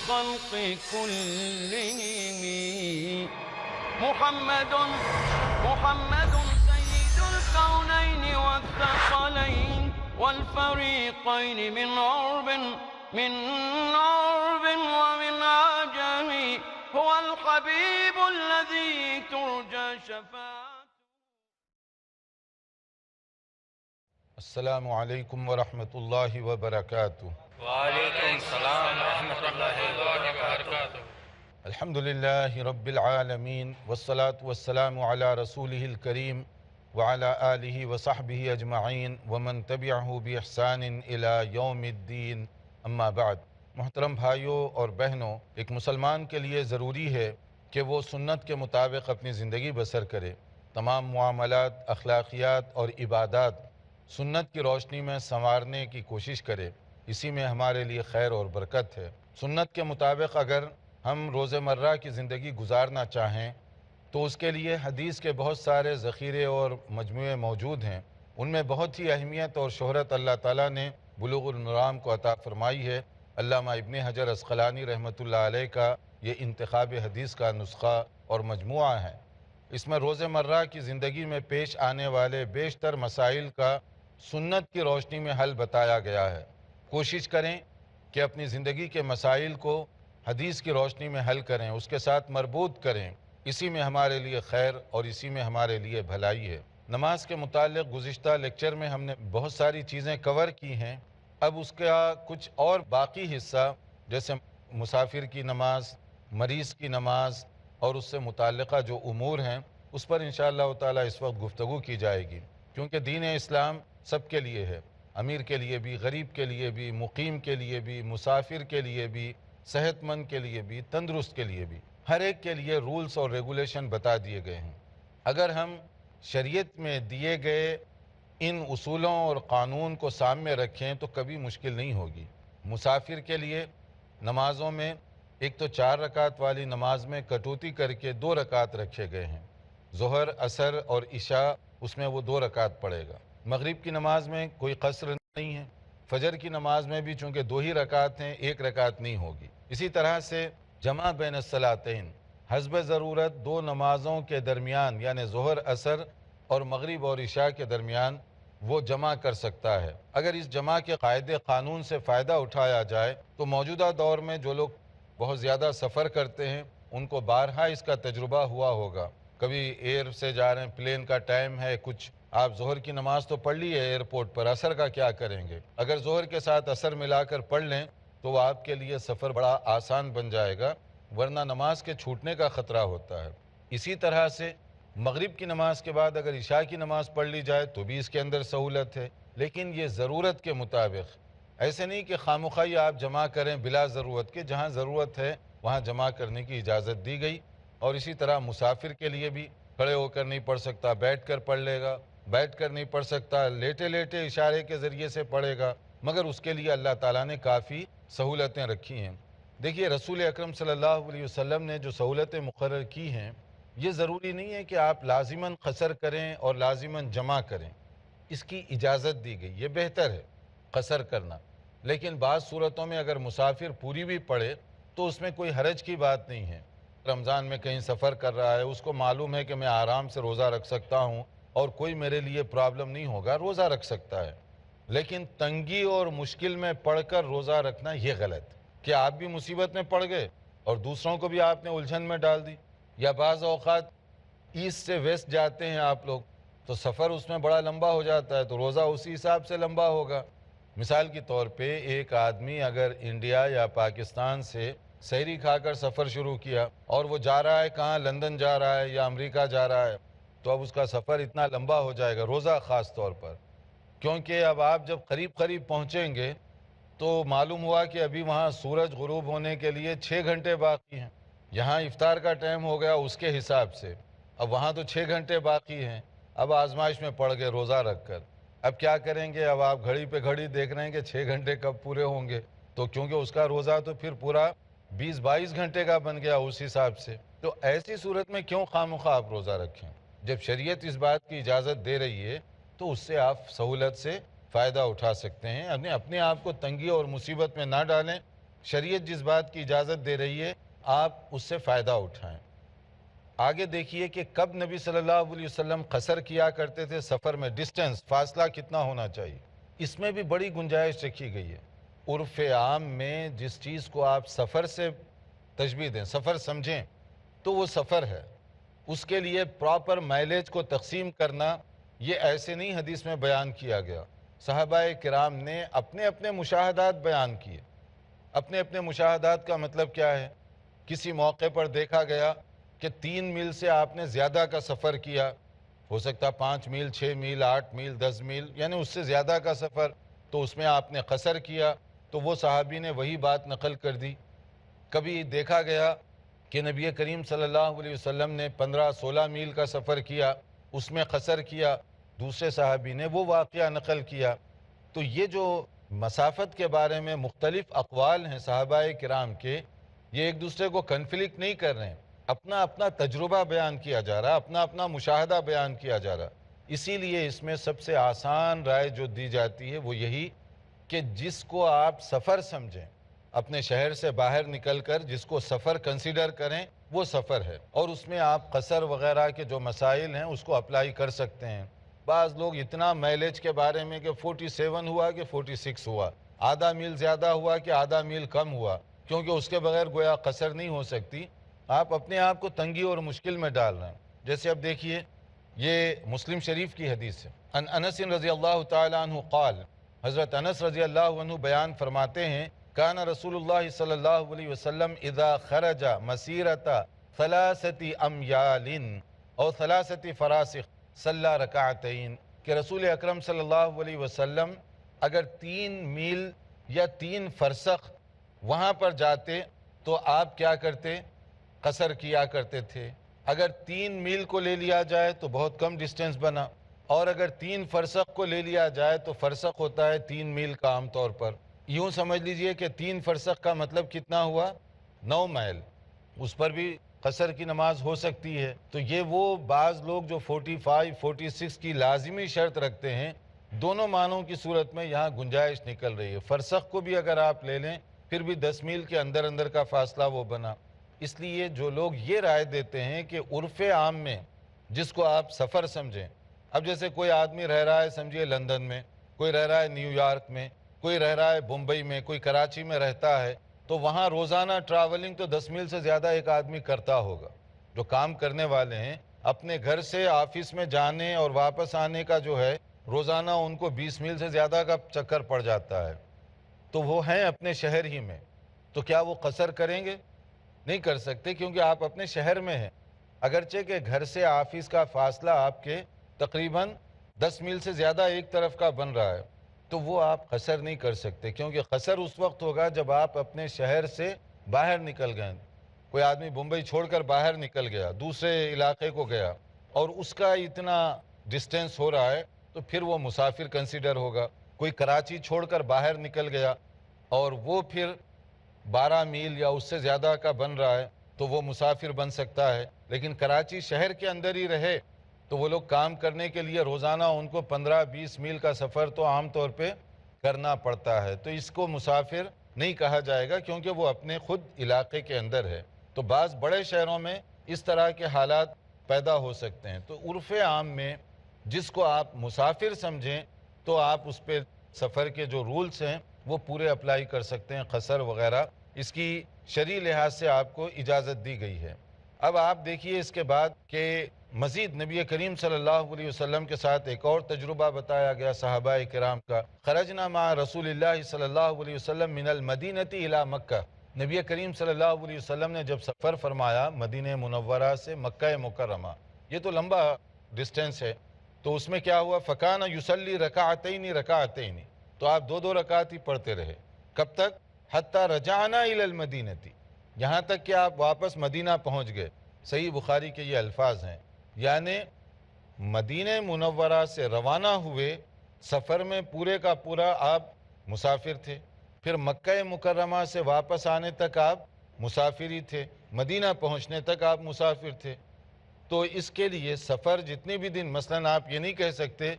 الخلق كلهم محمد سيد الكونين والثقلين والفريقين من عرب ومن عجم هو الحبيب الذي ترجى شفاعته. السلام علیکم ورحمۃ اللہ وبرکاتہ. وعلیکم السلام ورحمۃ اللہ وبرکاتہ. الحمدللہ رب العالمین والصلاة والسلام علی رسولہ الکریم وعلی آلہ وصحبہ اجمعین ومن تبعہ باحسان الی یوم الدین. اما بعد. محترم بھائیوں اور بہنوں، ایک مسلمان کے لیے ضروری ہے کہ وہ سنت کے مطابق اپنی زندگی بسر کرے. تمام معاملات، اخلاقیات اور عبادات سنت کی روشنی میں سنوارنے کی کوشش کرے. اسی میں ہمارے لیے خیر اور برکت ہے. سنت کے مطابق اگر ہم روزمرہ کی زندگی گزارنا چاہیں تو اس کے لیے حدیث کے بہت سارے ذخیرے اور مجموعے موجود ہیں. ان میں بہت ہی اہمیت اور شہرت اللہ تعالیٰ نے بلوغ المرام کو عطا فرمائی ہے. علامہ ابن حجر عسقلانی رحمۃ اللہ علیہ کا یہ انتخاب حدیث کا نسخہ اور مجموعہ ہے. اس میں روزمرہ کی زندگی میں پیش آنے والے بیشتر مسائل کا سنت کی روشنی میں حل بتایا گیا ہے. کوشش کریں کہ اپنی زندگی کے مسائل کو حدیث کی روشنی میں حل کریں، اس کے ساتھ مربوط کریں. اسی میں ہمارے لیے خیر اور اسی میں ہمارے لیے بھلائی ہے. نماز کے متعلق گزشتہ لیکچر میں ہم نے بہت ساری چیزیں کور کی ہیں. اب اس کا کچھ اور باقی حصہ جیسے مسافر کی نماز، مریض کی نماز اور اس سے متعلقہ جو امور ہیں اس پر انشاءاللہ تعالی اس وقت گفتگو کی جائے گی، کیونکہ دین اسلام سب کے لیے ہے. امیر کے لیے بھی، غریب کے لیے بھی، مقیم کے لیے بھی، مسافر کے لیے بھی، صحت مند کے لیے بھی، تندرست کے لیے بھی. ہر ایک کے لیے رولز اور ریگولیشن بتا دیے گئے ہیں. اگر ہم شریعت میں دیے گئے ان اصولوں اور قانون کو سامنے رکھیں تو کبھی مشکل نہیں ہوگی. مسافر کے لیے نمازوں میں ایک تو 4 رکعت والی نماز میں کٹوتی کر کے 2 رکعت رکھے گئے ہیں. ظہر، عصر اور عشاء اس میں وہ 2 رکعت پڑھے گا. مغرب کی نماز میں کوئی قصر نہیں ہے. فجر کی نماز میں بھی چونکہ 2 ہی رکعت ہیں، 1 رکعت نہیں ہوگی. اسی طرح سے جمع بین الصلاتین، حسب ضرورت 2 نمازوں کے درمیان یعنی ظہر، عصر اور مغرب اور عشاء کے درمیان وہ جمع کر سکتا ہے. اگر اس جمع کے قاعدے قانون سے فائدہ اٹھایا جائے تو موجودہ دور میں جو لوگ بہت زیادہ سفر کرتے ہیں ان کو بارہا اس کا تجربہ ہوا ہوگا. کبھی ایئر سے جا رہے ہیں، پلین کا ٹائم ہے، کچھ آپ ظہر کی نماز تو پڑھ لی ہے ایئرپورٹ پر، عصر کا کیا کریں گے؟ اگر ظہر کے ساتھ عصر ملا کر پڑھ لیں تو وہ آپ کے لیے سفر بڑا آسان بن جائے گا، ورنہ نماز کے چھوٹنے کا خطرہ ہوتا ہے. اسی طرح سے مغرب کی نماز کے بعد اگر عشاء کی نماز پڑھ لی جائے تو بھی اس کے اندر سہولت ہے، لیکن یہ ضرورت کے مطابق. ایسے نہیں کہ خامخواہ آپ جمع کریں بلا ضرورت کے. جہاں ضرورت ہے وہاں جمع کرنے کی اجازت دی گئی. اور اسی طرح مسافر کے لیے بھی کھڑے ہو کر نہیں پڑھ سکتا، بیٹھ کر پڑھ لے گا. بیٹھ کر نہیں پڑھ سکتا، لیٹے لیٹے اشارے کے ذریعے سے پڑھے گا، مگر اس کے لیے اللہ تعالیٰ نے کافی سہولتیں رکھی ہیں. دیکھیے رسول اکرم صلی اللہ علیہ وسلم نے جو سہولتیں مقرر کی ہیں یہ ضروری نہیں ہے کہ آپ لازماً قصر کریں اور لازماً جمع کریں. اس کی اجازت دی گئی، یہ بہتر ہے قصر کرنا. لیکن بعض صورتوں میں اگر مسافر پوری بھی پڑھے تو اس میں کوئی حرج کی بات نہیں ہے. رمضان میں کہیں سفر کر رہا ہے، اس کو معلوم ہے کہ میں آرام سے روزہ رکھ سکتا ہوں اور کوئی میرے لیے پرابلم نہیں ہوگا، روزہ رکھ سکتا ہے. لیکن تنگی اور مشکل میں پڑھ کر روزہ رکھنا یہ غلط کہ آپ بھی مصیبت میں پڑ گئے اور دوسروں کو بھی آپ نے الجھن میں ڈال دی. یا بعض اوقات ایسٹ سے ویسٹ جاتے ہیں آپ لوگ تو سفر اس میں بڑا لمبا ہو جاتا ہے تو روزہ اسی حساب سے لمبا ہوگا. مثال کے طور پہ ایک آدمی اگر انڈیا یا پاکستان سے سحری کھا کر سفر شروع کیا اور وہ جا رہا ہے کہاں، لندن جا رہا ہے یا امریکہ جا رہا ہے، تو اب اس کا سفر اتنا لمبا ہو جائے گا، روزہ خاص طور پر. کیونکہ اب آپ جب قریب پہنچیں گے تو معلوم ہوا کہ ابھی وہاں سورج غروب ہونے کے لیے 6 گھنٹے باقی ہیں. یہاں افطار کا ٹائم ہو گیا اس کے حساب سے، اب وہاں تو 6 گھنٹے باقی ہیں. اب آزمائش میں پڑ گئے روزہ رکھ کر. اب کیا کریں گے؟ اب آپ گھڑی پہ گھڑی دیکھ رہے ہیں کہ 6 گھنٹے کب پورے ہوں گے، تو کیونکہ اس کا روزہ تو پھر پورا 20-22 گھنٹے کا بن گیا اس حساب سے. تو ایسی صورت میں کیوں خواہ آپ روزہ رکھیں؟ جب شریعت اس بات کی اجازت دے رہی ہے تو اس سے آپ سہولت سے فائدہ اٹھا سکتے ہیں. اپنے آپ کو تنگی اور مصیبت میں نہ ڈالیں. شریعت جس بات کی اجازت دے رہی ہے آپ اس سے فائدہ اٹھائیں۔ آگے دیکھیے کہ کب نبی صلی اللہ علیہ وسلم قصر کیا کرتے تھے سفر میں، ڈسٹنس، فاصلہ کتنا ہونا چاہیے، اس میں بھی بڑی گنجائش رکھی گئی ہے۔ عرف عام میں جس چیز کو آپ سفر سے تشبیہ دیں، سفر سمجھیں، تو وہ سفر ہے۔ اس کے لیے پراپر مائلیج کو تقسیم کرنا یہ ایسے نہیں حدیث میں بیان کیا گیا۔ صحابہ کرام نے اپنے اپنے مشاہدات بیان کیے۔ اپنے اپنے مشاہدات کا مطلب کیا ہے؟ کسی موقع پر دیکھا گیا کہ 3 میل سے آپ نے زیادہ کا سفر کیا، ہو سکتا 5 میل، 6 میل، 8 میل، 10 میل، یعنی اس سے زیادہ کا سفر، تو اس میں آپ نے قصر کیا، تو وہ صحابی نے وہی بات نقل کر دی۔ کبھی دیکھا گیا کہ نبی کریم صلی اللہ علیہ وسلم نے 15-16 میل کا سفر کیا، اس میں قصر کیا، دوسرے صحابی نے وہ واقعہ نقل کیا۔ تو یہ جو مسافت کے بارے میں مختلف اقوال ہیں صحابہ کرام کے، یہ ایک دوسرے کو کنفلکٹ نہیں کر رہے ہیں، اپنا اپنا تجربہ بیان کیا جا رہا، اپنا اپنا مشاہدہ بیان کیا جا رہا۔ اسی لیے اس میں سب سے آسان رائے جو دی جاتی ہے وہ یہی کہ جس کو آپ سفر سمجھیں، اپنے شہر سے باہر نکل کر جس کو سفر کنسیڈر کریں، وہ سفر ہے، اور اس میں آپ قصر وغیرہ کے جو مسائل ہیں اس کو اپلائی کر سکتے ہیں۔ بعض لوگ اتنا مائلیج کے بارے میں کہ 47 ہوا کہ 46 ہوا، آدھا میل زیادہ ہوا کہ آدھا میل کم ہوا، کیونکہ اس کے بغیر گویا قصر نہیں ہو سکتی، آپ اپنے آپ کو تنگی اور مشکل میں ڈال رہے ہیں۔ جیسے اب دیکھیے، یہ مسلم شریف کی حدیث ہے، ان انس رضی اللہ تعالی عنہ قال، حضرت انس رضی اللہ عنہ بیان فرماتے ہیں، کان رسول اللہ صلی اللہ علیہ وسلم اذا خرج مسیرت 3 امیال او 3 فراسخ صلی رکعتین، کہ رسول اکرم صلی اللہ علیہ وسلم اگر 3 میل یا 3 فرسخ وہاں پر جاتے تو آپ کیا کرتے؟ قصر کیا کرتے تھے۔ اگر 3 میل کو لے لیا جائے تو بہت کم ڈسٹنس بنا، اور اگر 3 فرسخ کو لے لیا جائے تو فرسخ ہوتا ہے 3 میل کا عام طور پر۔ یوں سمجھ لیجئے کہ 3 فرسخ کا مطلب کتنا ہوا؟ 9 میل، اس پر بھی قصر کی نماز ہو سکتی ہے۔ تو یہ وہ بعض لوگ جو 45 46 کی لازمی شرط رکھتے ہیں، دونوں معنوں کی صورت میں یہاں گنجائش نکل رہی ہے۔ فرسخ کو بھی اگر آپ لے لیں پھر بھی 10 میل کے اندر اندر کا فاصلہ وہ بنا۔ اس لیے جو لوگ یہ رائے دیتے ہیں کہ عرف عام میں جس کو آپ سفر سمجھیں، اب جیسے کوئی آدمی رہ رہا ہے سمجھیے لندن میں، کوئی رہ رہا ہے نیو یارک میں، کوئی رہ رہا ہے بمبئی میں، کوئی کراچی میں رہتا ہے، تو وہاں روزانہ ٹریولنگ تو 10 میل سے زیادہ ایک آدمی کرتا ہوگا۔ جو کام کرنے والے ہیں اپنے گھر سے آفس میں جانے اور واپس آنے کا جو ہے روزانہ ان کو 20 میل سے زیادہ کا چکر پڑ جاتا ہے، تو وہ ہیں اپنے شہر ہی میں، تو کیا وہ قصر کریں گے؟ نہیں کر سکتے، کیونکہ آپ اپنے شہر میں ہیں۔ اگرچہ کہ گھر سے آفس کا فاصلہ آپ کے تقریباً 10 میل سے زیادہ ایک طرف کا بن رہا ہے، تو وہ آپ قصر نہیں کر سکتے، کیونکہ قصر اس وقت ہوگا جب آپ اپنے شہر سے باہر نکل گئے۔ کوئی آدمی بمبئی چھوڑ کر باہر نکل گیا، دوسرے علاقے کو گیا، اور اس کا اتنا ڈسٹینس ہو رہا ہے تو پھر وہ مسافر کنسیڈر ہوگا۔ کوئی کراچی چھوڑ کر باہر نکل گیا اور وہ پھر 12 میل یا اس سے زیادہ کا بن رہا ہے تو وہ مسافر بن سکتا ہے، لیکن کراچی شہر کے اندر ہی رہے تو وہ لوگ کام کرنے کے لیے روزانہ ان کو 15-20 میل کا سفر تو عام طور پہ کرنا پڑتا ہے، تو اس کو مسافر نہیں کہا جائے گا کیونکہ وہ اپنے خود علاقے کے اندر ہے۔ تو بعض بڑے شہروں میں اس طرح کے حالات پیدا ہو سکتے ہیں، تو عرف عام میں جس کو آپ مسافر سمجھیں تو آپ اس پہ سفر کے جو رولز ہیں وہ پورے اپلائی کر سکتے ہیں، قصر وغیرہ، اس کی شرعی لحاظ سے آپ کو اجازت دی گئی ہے۔ اب آپ دیکھیے اس کے بعد کہ مزید نبی کریم صلی اللہ علیہ وسلم کے ساتھ ایک اور تجربہ بتایا گیا صحابہ کرام کا۔ خرجنا مع رسول اللہ صلی اللہ علیہ وسلم من المدینۃ الی مکہ، نبی کریم صلی اللہ علیہ وسلم نے جب سفر فرمایا مدینہ منورہ سے مکہ مکرمہ، یہ تو لمبا ڈسٹینس ہے، تو اس میں کیا ہوا؟ فکان یصلی رکعتین رکعتین، تو آپ 2 رکعت ہی پڑھتے رہے۔ کب تک؟ حتی رجعنا الی المدینۃ، یہاں تک کہ آپ واپس مدینہ پہنچ گئے۔ صحیح بخاری کے یہ الفاظ ہیں، یعنی مدینہ منورہ سے روانہ ہوئے، سفر میں پورے کا پورا آپ مسافر تھے، پھر مکہ مکرمہ سے واپس آنے تک آپ مسافر ہی تھے، مدینہ پہنچنے تک آپ مسافر تھے۔ تو اس کے لیے سفر جتنے بھی دن، مثلاً آپ یہ نہیں کہہ سکتے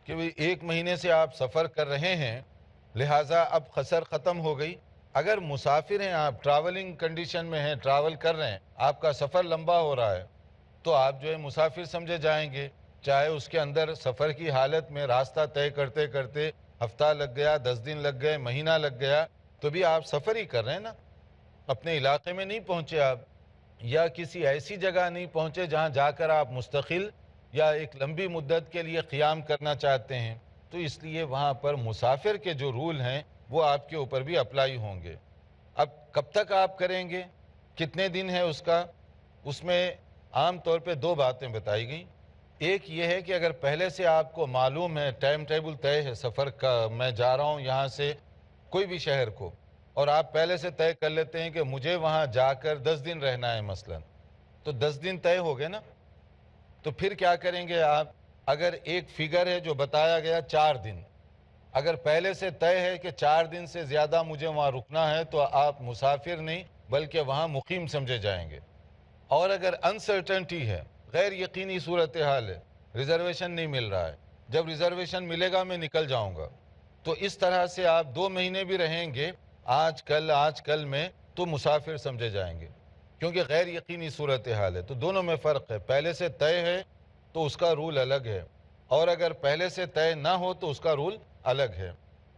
کہ 1 مہینے سے آپ سفر کر رہے ہیں لہٰذا اب قصر ختم ہو گئی، اگر مسافر ہیں آپ، ٹریولنگ کنڈیشن میں ہیں، ٹریول کر رہے ہیں، آپ کا سفر لمبا ہو رہا ہے، تو آپ جو ہے مسافر سمجھے جائیں گے، چاہے اس کے اندر سفر کی حالت میں راستہ طے کرتے کرتے ہفتہ لگ گیا، 10 دن لگ گئے، مہینہ لگ گیا، تو بھی آپ سفر ہی کر رہے ہیں نا، اپنے علاقے میں نہیں پہنچے آپ، یا کسی ایسی جگہ نہیں پہنچے جہاں جا کر آپ مستقل یا ایک لمبی مدت کے لیے قیام کرنا چاہتے ہیں، تو اس لیے وہاں پر مسافر کے جو رول ہیں وہ آپ کے اوپر بھی اپلائی ہوں گے۔ اب کب تک آپ کریں گے، کتنے دن ہے اس کا، اس میں عام طور پہ دو باتیں بتائی گئیں۔ ایک یہ ہے کہ اگر پہلے سے آپ کو معلوم ہے، ٹائم ٹیبل طے ہے سفر کا، میں جا رہا ہوں یہاں سے کوئی بھی شہر کو، اور آپ پہلے سے طے کر لیتے ہیں کہ مجھے وہاں جا کر 10 دن رہنا ہے مثلا، تو 10 دن طے ہو گئے نا، تو پھر کیا کریں گے آپ، اگر ایک فگر ہے جو بتایا گیا 4 دن، اگر پہلے سے طے ہے کہ 4 دن سے زیادہ مجھے وہاں رکنا ہے تو آپ مسافر نہیں بلکہ وہاں مقیم سمجھے جائیں گے۔ اور اگر انسرٹنٹی ہے، غیر یقینی صورتحال ہے، ریزرویشن نہیں مل رہا ہے، جب ریزرویشن ملے گا میں نکل جاؤں گا، تو اس طرح سے آپ 2 مہینے بھی رہیں گے آج کل میں، تو مسافر سمجھے جائیں گے، کیونکہ غیر یقینی صورتحال ہے۔ تو دونوں میں فرق ہے، پہلے سے طے ہے تو اس کا رول الگ ہے، اور اگر پہلے سے طے نہ ہو تو اس کا رول الگ ہے۔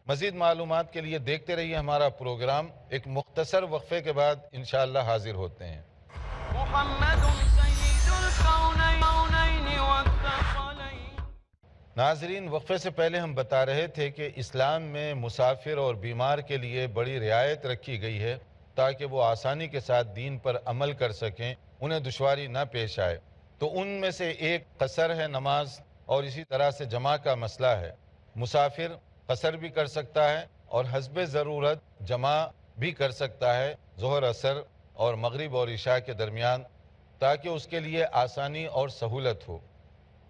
مزید معلومات کے لیے دیکھتے رہیے ہمارا پروگرام، ایک مختصر وقفے کے بعد انشاءاللہ حاضر ہوتے ہیں۔ محمد سید الکونین والثقلین۔ ناظرین، وقفے سے پہلے ہم بتا رہے تھے کہ اسلام میں مسافر اور بیمار کے لیے بڑی رعایت رکھی گئی ہے تاکہ وہ آسانی کے ساتھ دین پر عمل کر سکیں، انہیں دشواری نہ پیش آئے۔ تو ان میں سے ایک قصر ہے نماز، اور اسی طرح سے جمع کا مسئلہ ہے۔ مسافر قصر بھی کر سکتا ہے اور حسب ضرورت جمع بھی کر سکتا ہے ظہر عصر اور مغرب اور عشاء کے درمیان، تاکہ اس کے لیے آسانی اور سہولت ہو۔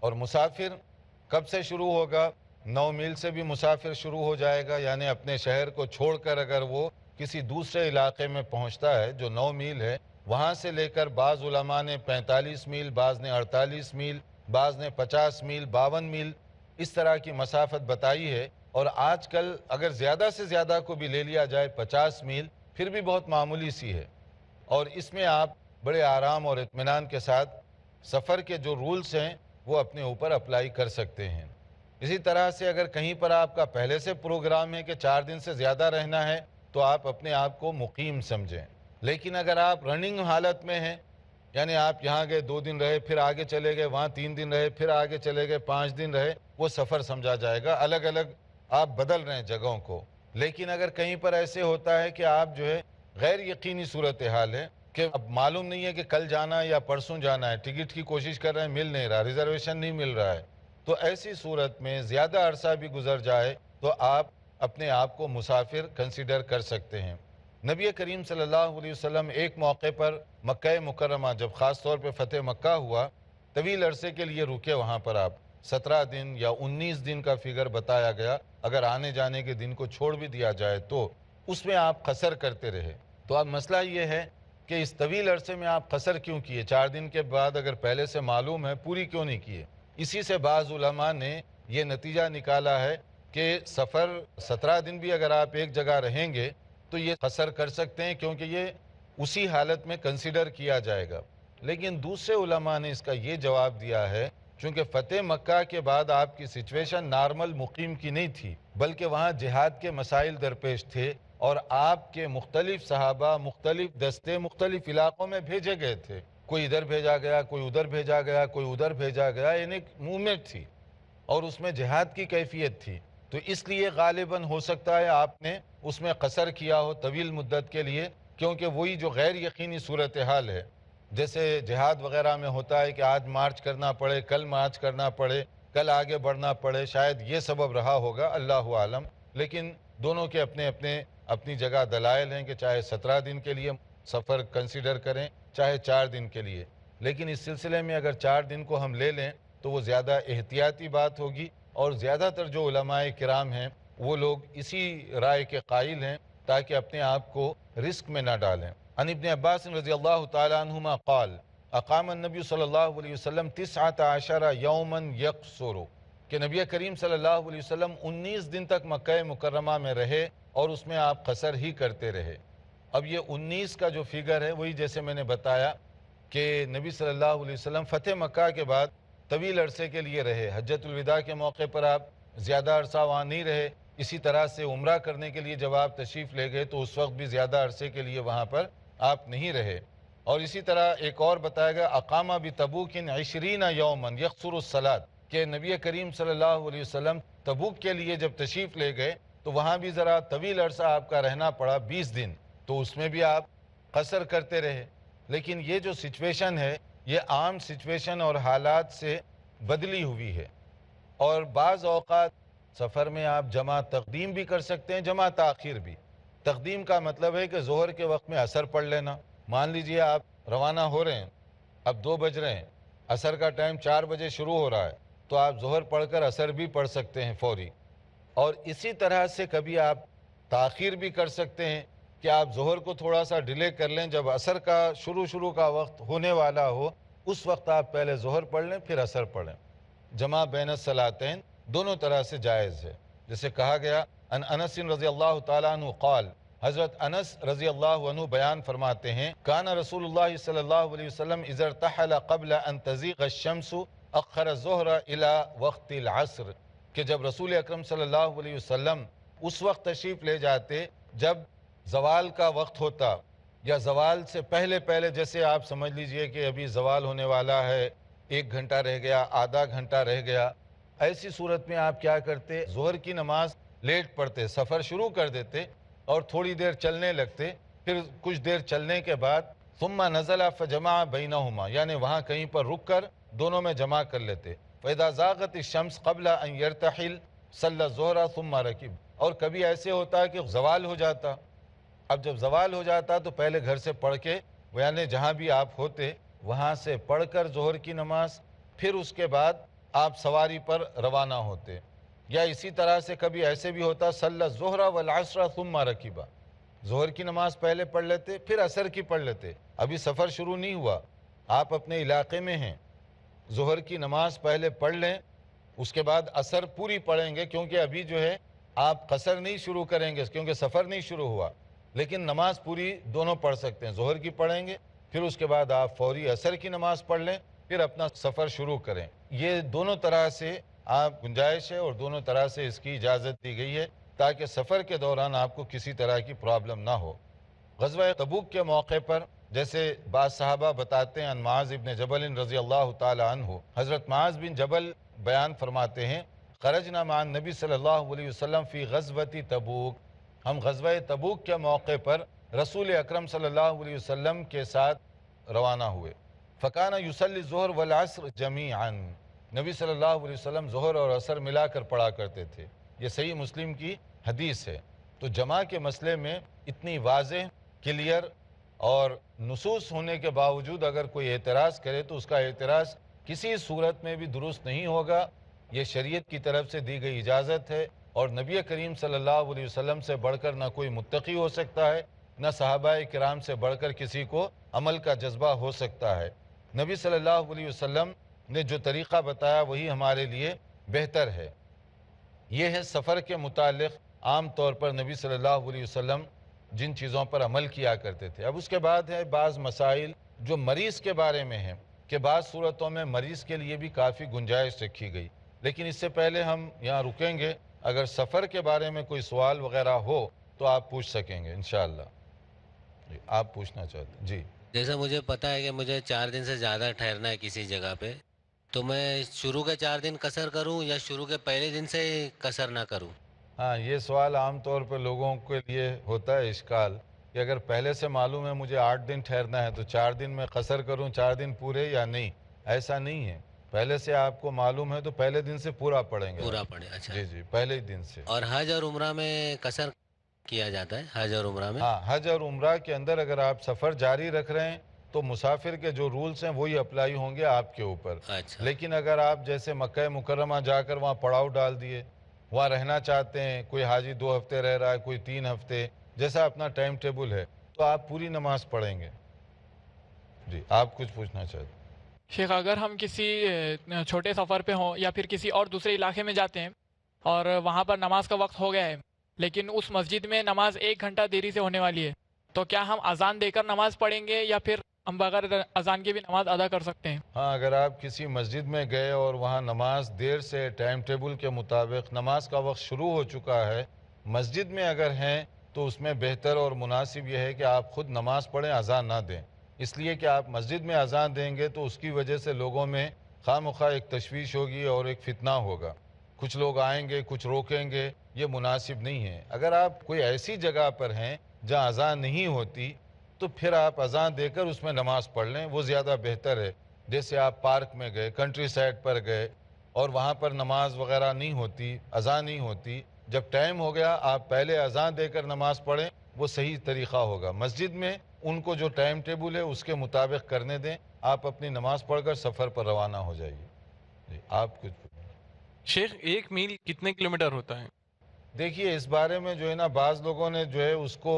اور مسافر کب سے شروع ہوگا، 9 میل سے بھی مسافر شروع ہو جائے گا، یعنی اپنے شہر کو چھوڑ کر اگر وہ کسی دوسرے علاقے میں پہنچتا ہے جو 9 میل ہے، وہاں سے لے کر بعض علماء نے 45 میل، بعض نے 48 میل، بعض نے 50 میل، 52 میل، اس طرح کی مسافت بتائی ہے۔ اور آج کل اگر زیادہ سے زیادہ کو بھی لے لیا جائے 50 میل، پھر بھی بہت معمولی سی ہے، اور اس میں آپ بڑے آرام اور اطمینان کے ساتھ سفر کے جو رولز ہیں وہ اپنے اوپر اپلائی کر سکتے ہیں۔ اسی طرح سے اگر کہیں پر آپ کا پہلے سے پروگرام ہے کہ 4 دن سے زیادہ رہنا ہے تو آپ اپنے آپ کو مقیم سمجھیں، لیکن اگر آپ رننگ حالت میں ہیں، یعنی آپ یہاں گئے 2 دن رہے، پھر آگے چلے گئے، وہاں 3 دن رہے، پھر آگے چلے گئے 5 دن رہے، وہ سفر سمجھا جائے گا، الگ الگ آپ بدل رہے ہیں جگہوں کو۔ لیکن اگر کہیں پر ایسے ہوتا ہے کہ آپ جو ہے غیر یقینی صورتحال ہے کہ اب معلوم نہیں ہے کہ کل جانا ہے یا پرسوں جانا ہے، ٹکٹ کی کوشش کر رہے ہیں، مل نہیں رہا، ریزرویشن نہیں مل رہا ہے، تو ایسی صورت میں زیادہ عرصہ بھی گزر جائے تو آپ اپنے آپ کو مسافر کنسیڈر کر سکتے ہیں۔ نبی کریم صلی اللہ علیہ وسلم ایک موقع پر مکہ مکرمہ جب خاص طور پہ فتح مکہ ہوا، طویل عرصے کے لیے رکے وہاں پر آپ، 17 دن یا 19 دن کا فگر بتایا گیا، اگر آنے جانے کے دن کو چھوڑ بھی دیا جائے تو اس میں آپ قصر کرتے رہے۔ تو اب مسئلہ یہ ہے کہ اس طویل عرصے میں آپ قصر کیوں کیے، 4 دن کے بعد اگر پہلے سے معلوم ہے پوری کیوں نہیں کیے؟ اسی سے بعض علماء نے یہ نتیجہ نکالا ہے کہ سفر 17 دن بھی اگر آپ ایک جگہ رہیں گے تو یہ قصر کر سکتے ہیں، کیونکہ یہ اسی حالت میں کنسیڈر کیا جائے گا۔ لیکن دوسرے علماء نے اس کا یہ جواب دیا ہے، چونکہ فتح مکہ کے بعد آپ کی سچویشن نارمل مقیم کی نہیں تھی، بلکہ وہاں جہاد کے مسائل درپیش تھے، اور آپ کے مختلف صحابہ مختلف دستے مختلف علاقوں میں بھیجے گئے تھے، کوئی ادھر بھیجا گیا، کوئی ادھر بھیجا گیا، کوئی ادھر بھیجا گیا، یعنی ایک موومنٹ تھی اور اس میں جہاد کی کیفیت تھی۔ تو اس لیے غالباً ہو سکتا ہے آپ نے اس میں قصر کیا ہو طویل مدت کے لیے، کیونکہ وہی جو غیر یقینی صورتحال ہے، جیسے جہاد وغیرہ میں ہوتا ہے کہ آج مارچ کرنا پڑے، کل مارچ کرنا پڑے، کل آگے بڑھنا پڑے، شاید یہ سبب رہا ہوگا، اللہ عالم۔ لیکن دونوں کے اپنی جگہ دلائل ہیں کہ چاہے 17 دن کے لیے سفر کنسیڈر کریں، چاہے 4 دن کے لیے، لیکن اس سلسلے میں اگر 4 دن کو ہم لے لیں تو وہ زیادہ احتیاطی بات ہوگی، اور زیادہ تر جو علماء کرام ہیں وہ لوگ اسی رائے کے قائل ہیں تاکہ اپنے آپ کو رسک میں نہ ڈالیں۔ عن ابن عباس رضی اللہ تعالی عنہما قال اقام النبی صلی اللہ علیہ وسلم 19 یوما یقصر، کہ نبی کریم صلی اللہ علیہ وسلم 19 دن تک مکہ مکرمہ میں رہے اور اس میں آپ قصر ہی کرتے رہے۔ اب یہ 19 کا جو فگر ہے وہی جیسے میں نے بتایا کہ نبی صلی اللہ علیہ وسلم فتح مکہ کے بعد طویل عرصے کے لیے رہے، حجۃ الوداع کے موقع پر آپ زیادہ عرصہ وہاں نہیں رہے، اسی طرح سے عمرہ کرنے کے لیے جب آپ تشریف لے گئے تو اس وقت بھی زیادہ عرصے کے لیے وہاں پر آپ نہیں رہے۔ اور اسی طرح ایک اور بتایا گیا اقامہ بتبوک 20 یوما یقصر الصلاۃ، کہ نبی کریم صلی اللہ علیہ وسلم تبوک کے لیے جب تشریف لے گئے تو وہاں بھی ذرا طویل عرصہ آپ کا رہنا پڑا، 20 دن، تو اس میں بھی آپ قصر کرتے رہے۔ لیکن یہ جو سچویشن ہے یہ عام سچویشن اور حالات سے بدلی ہوئی ہے، اور بعض اوقات سفر میں آپ جمع تقدیم بھی کر سکتے ہیں، جمع تاخیر بھی۔ تقدیم کا مطلب ہے کہ ظہر کے وقت میں عصر پڑھ لینا، مان لیجئے آپ روانہ ہو رہے ہیں، اب 2 بج رہے ہیں، عصر کا ٹائم 4 بجے شروع ہو رہا ہے، تو آپ ظہر پڑھ کر عصر بھی پڑھ سکتے ہیں فوری۔ اور اسی طرح سے کبھی آپ تاخیر بھی کر سکتے ہیں کہ آپ ظہر کو تھوڑا سا ڈیلے کر لیں، جب عصر کا شروع کا وقت ہونے والا ہو اس وقت آپ پہلے ظہر پڑھ لیں پھر عصر پڑھیں۔ جمع بین الصلاتین دونوں طرح سے جائز ہے۔ جیسے کہا گیا ان انس رضی اللہ تعالیٰ عنہ قال، حضرت انس رضی اللہ عنہ بیان فرماتے ہیں کان رسول اللہ صلی اللہ علیہ وسلم اذا ارتحل قبل ان تزیغ الشمس اخر الظہر الى وقت العصر، کہ جب رسول اکرم صلی اللہ علیہ وسلم اس وقت تشریف لے جاتے جب زوال کا وقت ہوتا، یا زوال سے پہلے جیسے آپ سمجھ لیجئے کہ ابھی زوال ہونے والا ہے، 1 گھنٹہ رہ گیا، آدھا گھنٹہ رہ گیا، ایسی صورت میں آپ کیا کرتے، ظہر کی نماز لیٹ پڑھتے، سفر شروع کر دیتے اور تھوڑی دیر چلنے لگتے، پھر کچھ دیر چلنے کے بعد ثم نزل فجمع بینہما، یعنی وہاں کہیں پر رک کر دونوں میں جمع کر لیتے۔ فَإِذَا زَاغَتِ الشَّمْسُ قَبْلَ أَنْ يَرْتَحِلَ صَلَّى الظُّهْرَ ثُمَّ رَكِبَ، اور کبھی ایسے ہوتا کہ زوال ہو جاتا، اب جب زوال ہو جاتا تو پہلے گھر سے پڑھ کے، یعنی جہاں بھی آپ ہوتے وہاں سے پڑھ کر ظہر کی نماز، پھر اس کے بعد آپ سواری پر روانہ ہوتے۔ یا اسی طرح سے کبھی ایسے بھی ہوتا صلی الظہر والعصر ثم رکبا، ظہر کی نماز پہلے پڑھ لیتے پھر عصر کی پڑھ لیتے، ابھی سفر شروع نہیں ہوا، آپ اپنے علاقے میں ہیں، ظہر کی نماز پہلے پڑھ لیں، اس کے بعد عصر پوری پڑھیں گے، کیونکہ ابھی جو ہے آپ قصر نہیں شروع کریں گے کیونکہ سفر نہیں شروع ہوا، لیکن نماز پوری دونوں پڑھ سکتے ہیں، ظہر کی پڑھیں گے پھر اس کے بعد آپ فوری عصر کی نماز پڑھ لیں، پھر اپنا سفر شروع کریں۔ یہ دونوں طرح سے آپ گنجائش ہے اور دونوں طرح سے اس کی اجازت دی گئی ہے تاکہ سفر کے دوران آپ کو کسی طرح کی پرابلم نہ ہو۔ غزوہ تبوک کے موقع پر جیسے بعض صحابہ بتاتے ہیں، معاذ بن جبل رضی اللہ تعالی عنہ، حضرت معاذ بن جبل بیان فرماتے ہیں خرجنا مع النبی صلی اللہ علیہ وسلم فی غزوۃ تبوک، ہم غزوہ تبوک کے موقع پر رسول اکرم صلی اللہ علیہ وسلم کے ساتھ روانہ ہوئے۔ فکان یصلی الظہر والعصر جمیعا، نبی صلی اللہ علیہ وسلم ظہر اور عصر ملا کر پڑھا کرتے تھے، یہ صحیح مسلم کی حدیث ہے۔ تو جمع کے مسئلے میں اتنی واضح، کلیئر اور نصوص ہونے کے باوجود اگر کوئی اعتراض کرے تو اس کا اعتراض کسی صورت میں بھی درست نہیں ہوگا، یہ شریعت کی طرف سے دی گئی اجازت ہے، اور نبی کریم صلی اللہ علیہ وسلم سے بڑھ کر نہ کوئی متقی ہو سکتا ہے، نہ صحابہ کرام سے بڑھ کر کسی کو عمل کا جذبہ ہو سکتا ہے۔ نبی صلی اللہ علیہ وسلم نے جو طریقہ بتایا وہی ہمارے لیے بہتر ہے۔ یہ ہے سفر کے متعلق عام طور پر نبی صلی اللہ علیہ وسلم جن چیزوں پر عمل کیا کرتے تھے۔ اب اس کے بعد ہے بعض مسائل جو مریض کے بارے میں ہیں، کہ بعض صورتوں میں مریض کے لیے بھی کافی گنجائش رکھی گئی، لیکن اس سے پہلے ہم یہاں رکیں گے، اگر سفر کے بارے میں کوئی سوال وغیرہ ہو تو آپ پوچھ سکیں گے انشاءاللہ۔ جی آپ پوچھنا چاہتے ہیں؟ جی جیسا مجھے پتا ہے کہ مجھے 4 دن سے زیادہ ٹھہرنا ہے کسی جگہ پہ، تو میں شروع کے 4 دن قصر کروں یا شروع کے پہلے دن سے قصر نہ کروں؟ ہاں، یہ سوال عام طور پہ لوگوں کے لیے ہوتا ہے اشکال، کہ اگر پہلے سے معلوم ہے مجھے 8 دن ٹھہرنا ہے تو 4 دن میں قصر کروں، 4 دن پورے یا نہیں، ایسا نہیں ہے۔ پہلے سے آپ کو معلوم ہے تو پہلے دن سے پورا پڑھیں گے، پورا پڑھے، اچھا۔ جی جی، پہلے ہی دن سے۔ اور حج اور عمرہ میں قصر کیا جاتا ہے؟ حج اور عمرہ میں؟ ہاں، حج اور عمرہ کے اندر اگر آپ سفر جاری رکھ رہے ہیں تو مسافر کے جو رولز ہیں وہی اپلائی ہوں گے آپ کے اوپر، اچھا۔ لیکن اگر آپ جیسے مکہ مکرمہ جا کر وہاں پڑاؤ ڈال دیے، وہاں رہنا چاہتے ہیں، کوئی حاجی 2 ہفتے رہ رہا ہے، کوئی 3 ہفتے، جیسا اپنا ٹائم ٹیبل ہے، تو آپ پوری نماز پڑھیں گے۔ جی آپ کچھ پوچھنا چاہتے ہیں؟ شیخ، اگر ہم کسی چھوٹے سفر پہ ہوں یا پھر کسی اور دوسرے علاقے میں جاتے ہیں اور وہاں پر نماز کا وقت ہو گیا ہے، لیکن اس مسجد میں نماز 1 گھنٹہ دیری سے ہونے والی ہے، تو کیا ہم اذان دے کر نماز پڑھیں گے یا پھر ہم بغیر اذان کے بھی نماز ادا کر سکتے ہیں؟ ہاں، اگر آپ کسی مسجد میں گئے اور وہاں نماز دیر سے ٹائم ٹیبل کے مطابق نماز کا وقت شروع ہو چکا ہے، مسجد میں اگر ہیں تو اس میں بہتر اور مناسب یہ ہے کہ آپ خود نماز پڑھیں، اذان نہ دیں، اس لیے کہ آپ مسجد میں اذان دیں گے تو اس کی وجہ سے لوگوں میں خواہ مخواہ ایک تشویش ہوگی اور ایک فتنہ ہوگا، کچھ لوگ آئیں گے، کچھ روکیں گے، یہ مناسب نہیں ہے۔ اگر آپ کوئی ایسی جگہ پر ہیں جہاں اذان نہیں ہوتی تو پھر آپ اذان دے کر اس میں نماز پڑھ لیں، وہ زیادہ بہتر ہے۔ جیسے آپ پارک میں گئے، کنٹری سائڈ پر گئے اور وہاں پر نماز وغیرہ نہیں ہوتی، اذان نہیں ہوتی، جب ٹائم ہو گیا آپ پہلے اذان دے کر نماز پڑھیں، وہ صحیح طریقہ ہوگا۔ مسجد میں ان کو جو ٹائم ٹیبل ہے اس کے مطابق کرنے دیں، آپ اپنی نماز پڑھ کر سفر پر روانہ ہو جائیے۔ جی، آپ کچھ شیخ 1 میل کتنے کلومیٹر ہوتا ہے؟ دیکھیے، اس بارے میں جو ہے نا بعض لوگوں نے جو ہے اس کو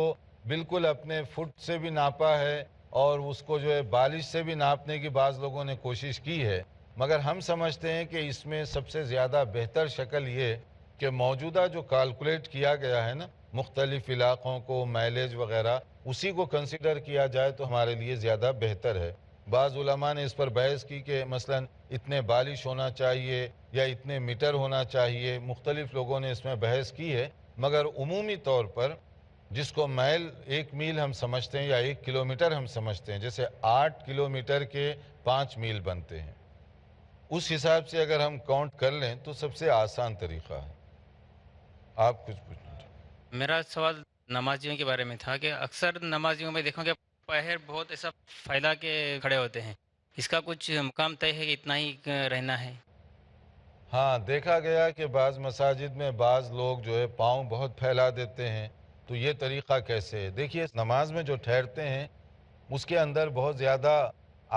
بالکل اپنے فٹ سے بھی ناپا ہے اور اس کو جو ہے بالش سے بھی ناپنے کی بعض لوگوں نے کوشش کی ہے، مگر ہم سمجھتے ہیں کہ اس میں سب سے زیادہ بہتر شکل یہ کہ موجودہ جو کیلکولیٹ کیا گیا ہے نا مختلف علاقوں کو مائلیج وغیرہ، اسی کو کنسیڈر کیا جائے تو ہمارے لیے زیادہ بہتر ہے۔ بعض علماء نے اس پر بحث کی کہ مثلا اتنے بالش ہونا چاہیے یا اتنے میٹر ہونا چاہیے، مختلف لوگوں نے اس میں بحث کی ہے، مگر عمومی طور پر جس کو میل 1 میل ہم سمجھتے ہیں یا 1 کلومیٹر ہم سمجھتے ہیں، جیسے 8 کلومیٹر کے 5 میل بنتے ہیں، اس حساب سے اگر ہم کاؤنٹ کر لیں تو سب سے آسان طریقہ ہے۔ آپ کچھ پوچھیں؟ میرا سوال نمازیوں کے بارے میں تھا کہ اکثر نمازیوں میں دیکھو کہ پیر بہت ایسا پھیلا کے کھڑے ہوتے ہیں، اس کا کچھ مقام طے ہے کہ اتنا ہی رہنا ہے؟ ہاں، دیکھا گیا کہ بعض مساجد میں بعض لوگ جو ہے پاؤں بہت پھیلا دیتے ہیں، تو یہ طریقہ کیسے ہے؟ دیکھیے، نماز میں جو ٹھہرتے ہیں اس کے اندر بہت زیادہ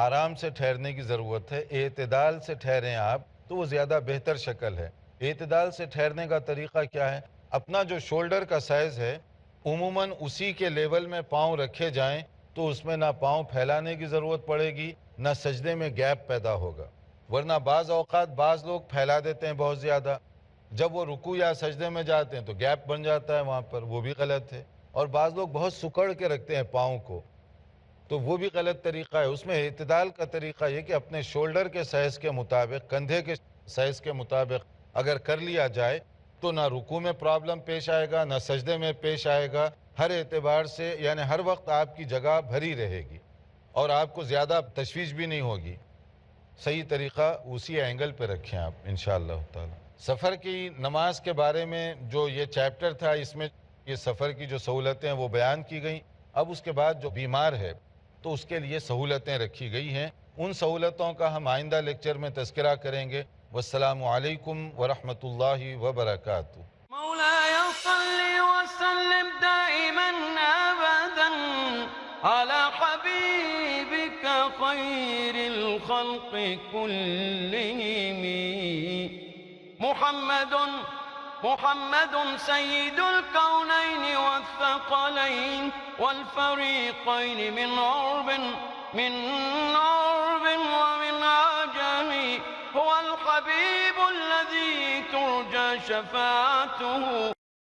آرام سے ٹھہرنے کی ضرورت ہے، اعتدال سے ٹھہریں آپ تو وہ زیادہ بہتر شکل ہے۔ اعتدال سے ٹھہرنے کا طریقہ کیا ہے؟ اپنا جو شولڈر کا سائز ہے عموماً اسی کے لیول میں پاؤں رکھے جائیں تو اس میں نہ پاؤں پھیلانے کی ضرورت پڑے گی نہ سجدے میں گیپ پیدا ہوگا، ورنہ بعض اوقات بعض لوگ پھیلا دیتے ہیں بہت زیادہ، جب وہ رکوع یا سجدے میں جاتے ہیں تو گیپ بن جاتا ہے وہاں پر، وہ بھی غلط ہے۔ اور بعض لوگ بہت سکڑ کے رکھتے ہیں پاؤں کو، تو وہ بھی غلط طریقہ ہے۔ اس میں اعتدال کا طریقہ یہ کہ اپنے شولڈر کے سائز کے مطابق، کندھے کے سائز کے مطابق اگر کر لیا جائے تو نہ رکوع میں پرابلم پیش آئے گا نہ سجدے میں پیش آئے گا، ہر اعتبار سے یعنی ہر وقت آپ کی جگہ بھری رہے گی اور آپ کو زیادہ تشویش بھی نہیں ہوگی۔ صحیح طریقہ اسی اینگل پہ رکھیں آپ انشاءاللہ تعالی۔ سفر کی نماز کے بارے میں جو یہ چیپٹر تھا، اس میں یہ سفر کی جو سہولتیں وہ بیان کی گئیں۔ اب اس کے بعد جو بیمار ہے تو اس کے لیے سہولتیں رکھی گئی ہیں، ان سہولتوں کا ہم آئندہ لیکچر میں تذکرہ کریں گے۔ والسلام علیکم ورحمۃ اللہ وبرکاتہ۔ مولاي صل وسلم دائما أبدا على حبيبك خير الخلق كلهم محمد سيد الكونين والثقلين والفريقين من عرب ومن عجم، هو الحبيب الذي ترجى شفاعته